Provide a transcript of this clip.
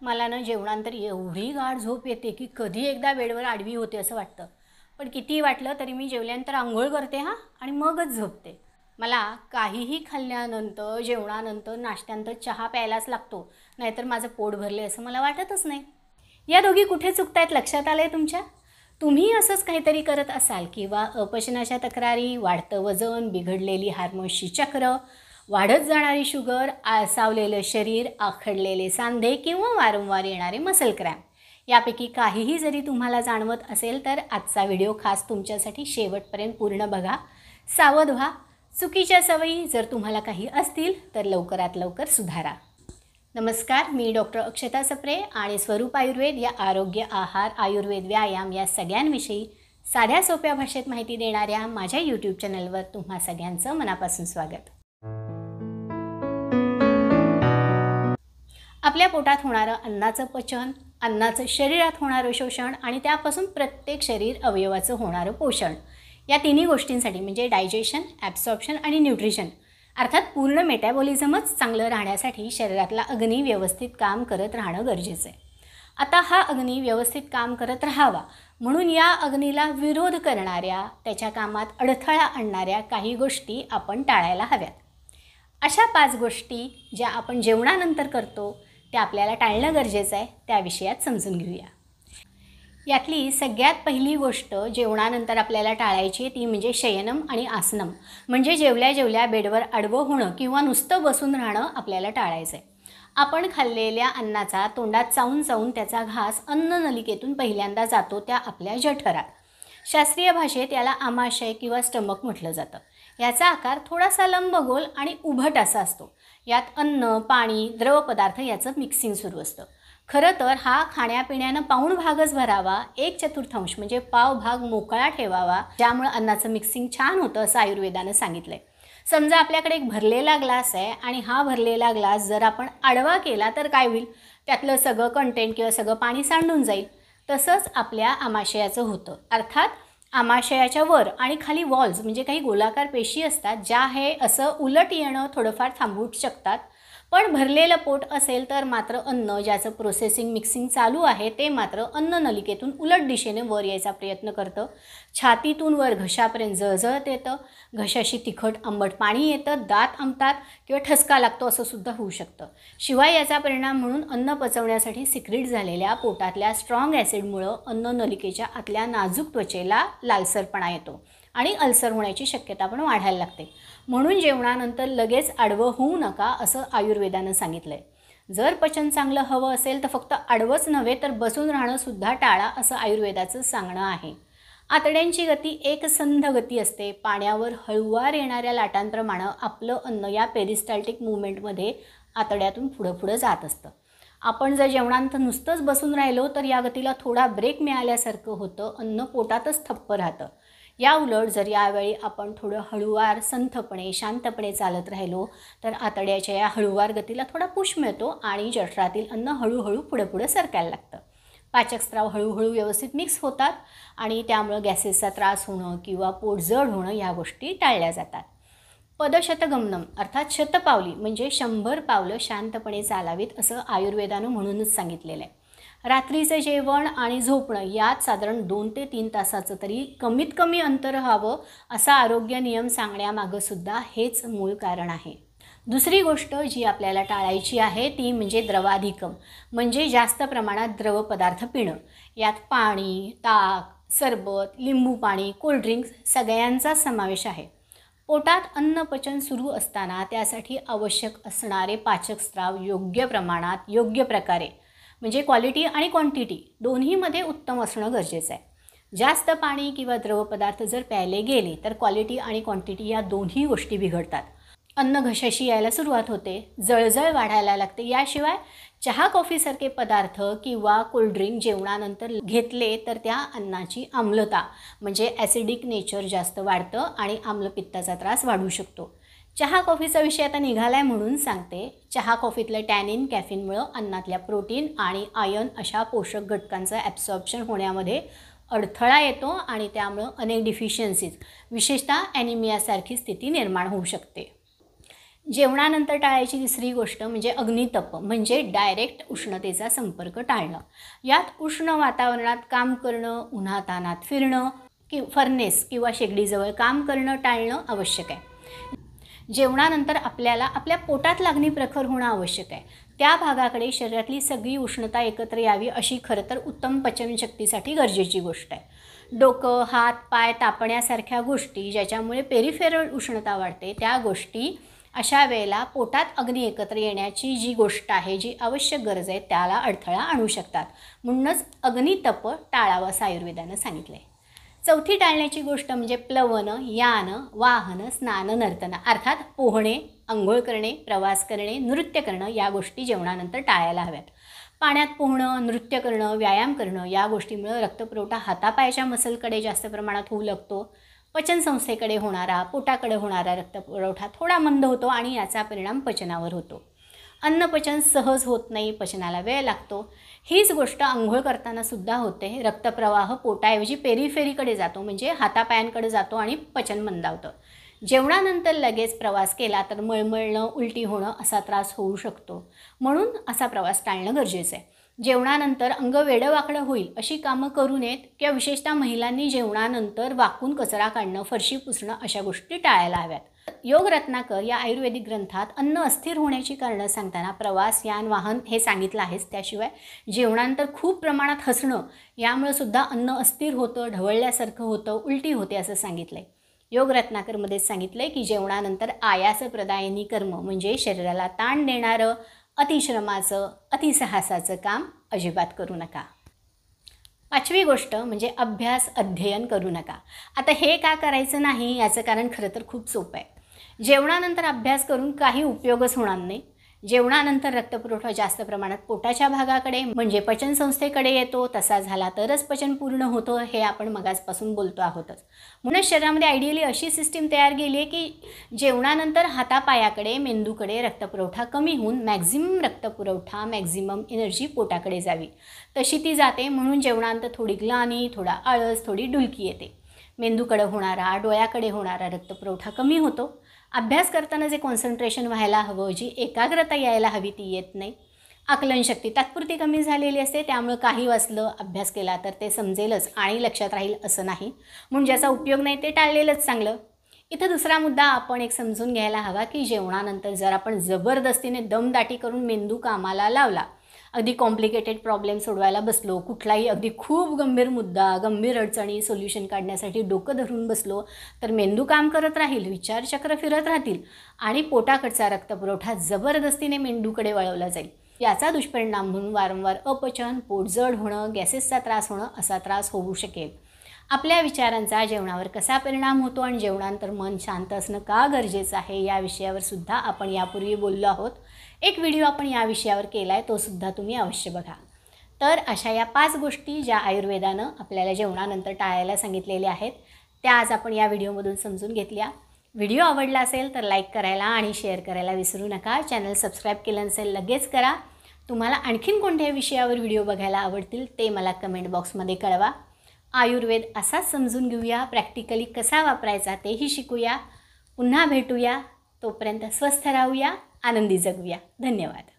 मला ना जेवणानंतर एवढी गाढ झोप येते की कधी एकदा बेडवर आडवी होते असं वाटतं. पण कितीही वाटलं तरी मी जेवल्यानंतर अंघोळ करते आणि मगच झोपते. मला काहीही खाल्ल्यानंतर, जेवणानंतर, नाश्त्यानंतर चहा प्यायलाच लागतो. नाहीतर माझं पोट भरले असं मला वाटतच नाही. या दोघी कुठे चुकतायत लक्षात आलंय तुमच्या? तुम्ही असंच काहीतरी करत असाल किंवा अपचनाच्या तक्रारी, वाढतं वजन, बिघडलेली हार्मोन्सची चक्र, वाढत जाणारी शुगर, आळसावलेलं शरीर, आखडलेले सांधे किंवा वारंवार येणारे मसल क्रॅम्प यापैकी काहीही जरी तुम्हाला जाणवत असेल तर आजचा व्हिडिओ खास तुमच्यासाठी शेवटपर्यंत पूर्ण बघा. सावध व्हा. चुकीच्या सवयी जर तुम्हाला काही असतील तर लवकरात लवकर सुधारा. नमस्कार, मी डॉक्टर अक्षता सप्रे आणि स्वरूप आयुर्वेद या आरोग्य, आहार, आयुर्वेद, व्यायाम या सगळ्यांविषयी साध्या सोप्या भाषेत माहिती देणाऱ्या माझ्या यूट्यूब चॅनलवर तुम्हा सगळ्यांचं मनापासून स्वागत. आपल्या पोटात होणारं अन्नाचं पचन, अन्नाचं शरीरात होणारं शोषण आणि त्यापासून प्रत्येक शरीर अवयवाचं होणारं पोषण या तिन्ही गोष्टींसाठी म्हणजे डायजेशन, ॲब्सॉर्प्शन आणि न्यूट्रिशन अर्थात पूर्ण मेटॅबॉलिझमच चांगलं राहण्यासाठी शरीरातला अग्नी व्यवस्थित काम करत राहणं गरजेचं आहे. आता हा अग्नी व्यवस्थित काम करत राहावा म्हणून या अग्नीला विरोध करणाऱ्या, त्याच्या कामात अडथळा आणणाऱ्या काही गोष्टी आपण टाळायला हव्यात. अशा 5 गोष्टी ज्या आपण जेवणानंतर करतो त्या आपल्याला टाळणं गरजेचं आहे. त्या विषयात समजून घेऊया. यातली सगळ्यात पहिली गोष्ट जेवणानंतर आपल्याला टाळायची ती म्हणजे शयनम आणि आसनम म्हणजे जेवल्या जेवल्या बेडवर आडवं होणं किंवा नुसतं बसून राहणं आपल्याला टाळायचं आहे. आपण खाल्लेल्या अन्नाचा तोंडात चावून चावून त्याचा घास अन्ननलिकेतून पहिल्यांदा जातो त्या आपल्या जठरात. शास्त्रीय भाषेत याला आमाशय किंवा स्टमक म्हटलं जातं. याचा आकार थोडासा लंबगोल आणि उभट असा असतो. यात अन्न, पाणी, द्रव पदार्थ याचं मिक्सिंग सुरू असतं. खरं तर हा खाण्यापिण्यानं पाऊण भागच भरावा, 1/4 म्हणजे पाव भाग मोकळा ठेवावा, ज्यामुळे अन्नाचं मिक्सिंग छान होतं असं आयुर्वेदानं सांगितलं आहे. समजा आपल्याकडे एक भरलेला ग्लास आहे आणि हा भरलेला ग्लास जर आपण आडवा केला तर काय होईल? त्यातलं सगळं कंटेंट किंवा सगळं पाणी सांडून जाईल. तसंच आपल्या आमाशयाचं होतं. अर्थात आमाशयाच्या वर आणि खाली वॉल्स म्हणजे काही गोलाकार पेशी असतात ज्या हे असं उलट येणं थोडंफार थांबवू शकतात. पण भरलेलं पोट असेल तर मात्र अन्न ज्याचं प्रोसेसिंग मिक्सिंग चालू आहे ते मात्र अन्ननलिकेतून उलट दिशेने वर यायचा प्रयत्न करतं. छातीतून वर घशापर्यंत जळजळत येतं, घशाशी तिखट आंबट पाणी येतं, दात आंबतात किंवा ठसका लागतो असं सुद्धा होऊ शकतं. शिवाय याचा परिणाम म्हणून अन्न पचवण्यासाठी सिक्रीट झालेल्या पोटातल्या स्ट्रॉंग ॲसिडमुळं अन्ननलिकेच्या आतल्या नाजूक त्वचेला लालसरपणा येतो आणि अल्सर होण्याची शक्यता पण वाढायला लागते. म्हणून जेवणानंतर लगेच आडवं होऊ नका असं आयुर्वेदानं सांगितलं आहे. जर पचन चांगलं हवं असेल तर फक्त आडवंच नव्हे तर बसून राहणंसुद्धा टाळा असं आयुर्वेदाचं सांगणं आहे. आतड्यांची गती एकसंध गती असते. पाण्यावर हळूवार येणाऱ्या लाटांप्रमाणे आपलं अन्न या पेरिस्टाल्टिक मुवमेंटमध्ये आतड्यातून पुढं जात असतं. आपण जर जेवणानंतर नुसतंच बसून राहिलो तर या गतीला थोडा ब्रेक मिळाल्यासारखं होतं, अन्न पोटातच ठप्प राहतं. या उलट जर यावेळी आपण थोडं हळूवार, संथपणे, शांतपणे चालत राहिलो तर आतड्याच्या या हळूवार गतीला थोडा पुश मिळतो आणि जठरातील अन्न हळूहळू पुढं सरकायला लागतं. पाचकस्राव हळूहळू व्यवस्थित मिक्स होतात आणि त्यामुळं गॅसेसचा त्रास होणं किंवा पोट जड होणं या गोष्टी टाळल्या जातात. पदशतगमनम अर्थात शतपावली म्हणजे 100 पावलं शांतपणे चालावीत असं आयुर्वेदानं म्हणूनच सांगितलेलं आहे. रात्रीचं जेवण आणि झोपणं यात साधारण 2 ते 3 तासाचं तरी कमीत कमी अंतर हवं असा आरोग्य नियम सांगण्यामागंसुद्धा हेच मूळ कारण आहे. दुसरी गोष्ट जी आपल्याला टाळायची आहे ती म्हणजे द्रवाधिकम म्हणजे जास्त प्रमाणात द्रव पदार्थ पिणं. यात पाणी, ताक, सरबत, लिंबू पाणी, कोल्ड्रिंक्स सगळ्यांचा समावेश आहे. पोटात अन्नपचन सुरू असताना त्यासाठी आवश्यक असणारे पाचकस्राव योग्य प्रमाणात, योग्य प्रकारे म्हणजे क्वालिटी आणि क्वांटिटी दोन्हीमध्ये उत्तम असणं गरजेचं आहे. जास्त पाणी किंवा द्रवपदार्थ जर प्यायले गेले तर क्वालिटी आणि क्वांटिटी या दोन्ही गोष्टी बिघडतात. अन्न घशाशी यायला सुरुवात होते, जळजळ वाढायला लागते. याशिवाय चहा, कॉफीसारखे पदार्थ किंवा कोल्ड्रिंक जेवणानंतर घेतले तर त्या अन्नाची आम्लता म्हणजे ॲसिडिक नेचर जास्त वाढतं आणि आम्लपित्ताचा त्रास वाढू शकतो. चहा, कॉफीचा विषय आता निघाला आहे म्हणून सांगते. चहा, कॉफीतलं टॅनिन, कॅफिनमुळं अन्नातल्या प्रोटीन आणि आयर्न अशा पोषक घटकांचं ॲब्सॉर्प्शन होण्यामध्ये अडथळा येतो आणि त्यामुळं अनेक डिफिशियन्सीज विशेषतः ॲनिमियासारखी स्थिती निर्माण होऊ शकते. जेवणानंतर टाळायची तिसरी गोष्ट म्हणजे अग्नितप, म्हणजे डायरेक्ट उष्णतेचा संपर्क टाळणं. यात उष्ण वातावरणात काम करणं, उन्हातान्हात फिरणं, फर्नेस किंवा शेगडीजवळ काम करणं टाळणं आवश्यक आहे. जेवणानंतर आपल्याला आपल्या पोटात लागणी प्रखर होणं आवश्यक आहे. त्या भागाकडे शरीरातली सगळी उष्णता एकत्र यावी अशी खरं तर उत्तम पचनशक्तीसाठी गरजेची गोष्ट आहे. डोकं, हात, पाय तापण्यासारख्या गोष्टी ज्याच्यामुळे पेरिफेरल उष्णता वाढते, त्या गोष्टी अशा वेळेला पोटात अग्नी एकत्र येण्याची जी गोष्ट आहे, जी आवश्यक गरज आहे, त्याला अडथळा आणू शकतात. म्हणूनच अग्नितप टाळावं असं आयुर्वेदानं सांगितलं आहे. चौथी टाळण्याची गोष्ट म्हणजे प्लवनं, यानं, वाहनं, स्नान, नर्तनं, अर्थात पोहणे, अंघोळ करणे, प्रवास करणे, नृत्य करणं या गोष्टी जेवणानंतर टाळायला हव्यात. पाण्यात पोहणं, नृत्य करणं, व्यायाम करणं या गोष्टीमुळे रक्तपुरवठा हातापायाच्या मसलकडे जास्त प्रमाणात होऊ लागतो. पचनसंस्थेकडे होणारा, पोटाकडे होणारा रक्तपुरवठा थोडा मंद होतो आणि याचा परिणाम पचनावर होतो. अन्नपचन सहज होत नाही, पचनाला वेळ लागतो. हीच गोष्ट अंघोळ करताना सुद्धा होते. रक्तप्रवाह पोटाऐवजी पेरिफेरीकडे जातो, म्हणजे हातापायांकडे जातो आणि पचन मंदावतं. जेवणानंतर लगेच प्रवास केला तर मळमळणं, उलटी होणं असा त्रास होऊ शकतो. म्हणून असा प्रवास टाळणं गरजेचं आहे. जेवणानंतर अंग वेडंवाकडं होईल अशी कामं करू नयेत किंवा विशेषतः महिलांनी जेवणानंतर वाकून कचरा काढणं, फरशी पुसणं अशा गोष्टी टाळायला हव्यात. योग रत्नाकर या आयुर्वेदिक ग्रंथात अन्न अस्थिर होण्याची कारणं सांगताना प्रवास, यान, वाहन हे सांगितलं आहेच. त्याशिवाय जेवणानंतर खूप प्रमाणात हसणं यामुळे सुद्धा अन्न अस्थिर होतं, ढवळल्यासारखं होतं, उलटी होते असं सांगितलं आहे. योग रत्नाकरमध्येच सांगितलं आहे की जेवणानंतर आयासप्रदायिनी कर्म म्हणजे शरीराला ताण देणारं, अतिश्रमाचं, अतिसाहसाचं काम अजिबात करू नका. पाचवी गोष्ट म्हणजे अभ्यास, अध्ययन करू नका. आता हे का करायचं नाही याचं कारण खरं तर खूप सोपं आहे. जेवणानंतर अभ्यास करून काही उपयोगच होणार नाही. जेवणानंतर रक्तपुरवठा जास्त प्रमाणात पोटाच्या भागाकडे म्हणजे पचनसंस्थेकडे येतो. तसा झाला तरच पचन पूर्ण होतं, हे आपण मगाचपासून बोलतो आहोतच. म्हणूनच शरीरामध्ये आयडियली अशी सिस्टीम तयार केली आहे की जेवणानंतर हातापायाकडे, मेंदूकडे रक्तपुरवठा कमी होऊन मॅक्झिमम रक्तपुरवठा, मॅक्झिमम एनर्जी पोटाकडे जावी. तशी ती जाते. म्हणून जेवणानंतर थोडी ग्लानी, थोडा आळस, थोडी डुलकी येते. मेंदूकडे होणारा, डोळ्याकडे होणारा रक्तपुरवठा कमी होतो. अभ्यास करताना जे कॉन्सन्ट्रेशन व्हायला हवं, जी एकाग्रता यायला हवी ती येत नाही. आकलनशक्ती तात्पुरती कमी झालेली असते. त्यामुळे काही वाचलं, अभ्यास केला तर ते समजेलच आणि लक्षात राहील असं नाही. म्हणून ज्याचा उपयोग नाही ते टाळलेलंच चांगलं. इथं दुसरा मुद्दा आपण एक समजून घ्यायला हवा की जेवणानंतर जर आपण जबरदस्तीने दमदाटी करून मेंदू कामाला लावला, अगदी कॉम्प्लिकेटेड प्रॉब्लेम सोडवायला बसलो, कुठलाही अगदी खूप गंभीर मुद्दा, गंभीर अडचणी सोल्युशन काढण्यासाठी डोकं धरून बसलो तर मेंदू काम करत राहील, विचारचक्र फिरत राहतील आणि पोटाकडचा रक्तपुरवठा जबरदस्तीने मेंदूकडे वळवला जाईल. याचा दुष्परिणाम म्हणून वारंवार अपचन, पोट जड होणं, गॅसेसचा त्रास होणं असा त्रास होऊ शकेल. आपल्या विचारांचा जेवणावर कसा परिणाम होतो आणि जेवणानंतर मन शांत असणं का गरजेचं आहे या विषयावर सुद्धा आपण यापूर्वी बोललो आहोत. एक व्हिडिओ आपण या विषयावर केला आहे, तो सुद्धा तुम्ही अवश्य बघा. तर अशा या 5 गोष्टी ज्या आयुर्वेदानं आपल्याला जेवणानंतर टाळायला सांगितलेल्या आहेत त्या आज आपण या व्हिडिओमधून समजून घेतल्या. व्हिडिओ आवडला असेल तर लाईक करायला आणि शेअर करायला विसरू नका. चॅनल सबस्क्राईब केलं नसेल लगेच करा. तुम्हाला आणखीन कोणत्या विषयावर व्हिडिओ बघायला आवडतील ते मला कमेंट बॉक्समध्ये कळवा. आयुर्वेद असाच समजून घेऊया, प्रॅक्टिकली कसा वापरायचा तेही शिकूया. पुन्हा भेटूया. तोपर्यंत स्वस्थ राहूया, आनंदी जगूया. धन्यवाद.